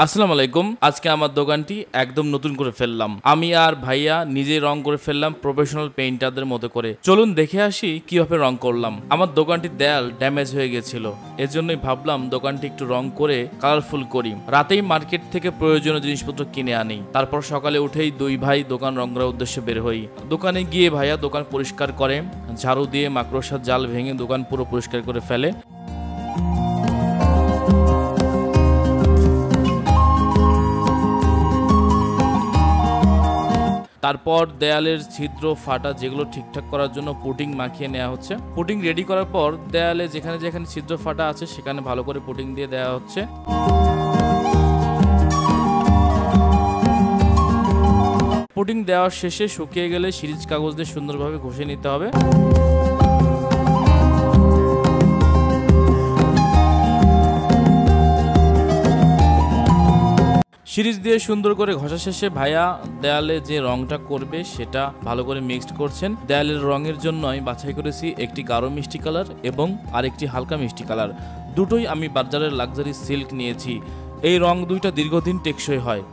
আসসালামু আলাইকুম। আজকে আমার দোকানটি একদম নতুন করে ফেললাম। আমি আর ভাইয়া নিজেই রং করে ফেললাম প্রফেশনাল পেইন্টারদের মতো করে। চলুন দেখে আসি কিভাবে রং করলাম। আমার দোকানটির দেয়াল ড্যামেজ হয়ে গেছিল, এজন্যই ভাবলাম দোকানটি একটু রং করে কালারফুল করি। রাতেই মার্কেট থেকে প্রয়োজনীয় জিনিসপত্র কিনে আনি, তারপর সকালে উঠেই দুই ভাই দোকান রং করার উদ্দেশ্যে বের হই। দোকানে গিয়ে ভাইয়া দোকান পরিষ্কার করে, ঝাড়ু দিয়ে মাকড়সার জাল ভেঙে দোকান পুরো পরিষ্কার করে ফেলে। তারপর দেয়ালের ছিদ্র ফাটা যেগুলো ঠিকঠাক করার জন্য পুটিং মাখিয়ে নেওয়া হচ্ছে। পুটিং রেডি করার পর দেয়ালে যেখানে যেখানে ছিদ্র ফাটা আছে সেখানে ভালো করে পুটিং দিয়ে দেওয়া হচ্ছে। পুটিং দেওয়ার শেষে শুকিয়ে গেলে সিরিজ কাগজ দিয়ে সুন্দরভাবে ঘষে নিতে হবে। সিরিজ দিয়ে সুন্দর করে ঘষা শেষে ভাইয়া দেয়ালে যে রংটা করবে সেটা ভালো করে মিক্সড করছেন। দেয়ালের রঙের জন্য আমি বাছাই করেছি একটি গাঢ় মিষ্টি কালার এবং আরেকটি হালকা মিষ্টি কালার। দুটোই আমি বাজারের লাক্সারি সিল্ক নিয়েছি। এই রং দুইটা দীর্ঘদিন টেকসই হয়।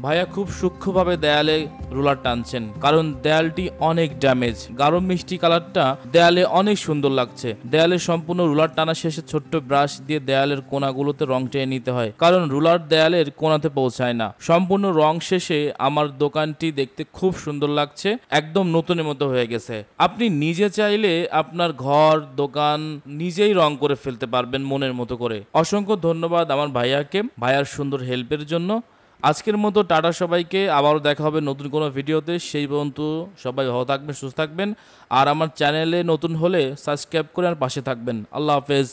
ভাইয়া খুব সূক্ষ্মভাবে দেয়ালে রুলার টানছেন, কারণ দেয়ালটি অনেক ড্যামেজ। গাঢ় মিষ্টি কালারটা দেয়ালে অনেক সুন্দর লাগছে। দেয়ালে সম্পূর্ণ রুলার টানা শেষে ছোট্ট ব্রাশ দিয়ে দেয়ালের কোনাগুলোতে রং টেনে নিতে হয়, কারণ রুলার দেয়ালের কোনাতে পৌঁছায় না। সম্পূর্ণ রং শেষে আমার দোকানটি দেখতে খুব সুন্দর লাগছে, একদম নতুনের মতো হয়ে গেছে। আপনি নিজে চাইলে আপনার ঘর দোকান নিজেই রং করে ফেলতে পারবেন মনের মতো করে। অসংখ্য ধন্যবাদ আমার ভাইয়াকে, ভাইয়ার সুন্দর হেল্পের জন্য। আজকের মতো টাটা সবাইকে, আবারও দেখা হবে নতুন কোনো ভিডিওতে। সেই পর্যন্ত সবাই ভালো থাকবেন, সুস্থ থাকবেন। আর আমার চ্যানেলে নতুন হলে সাবস্ক্রাইব করে আর পাশে থাকবেন। আল্লাহ হাফেজ।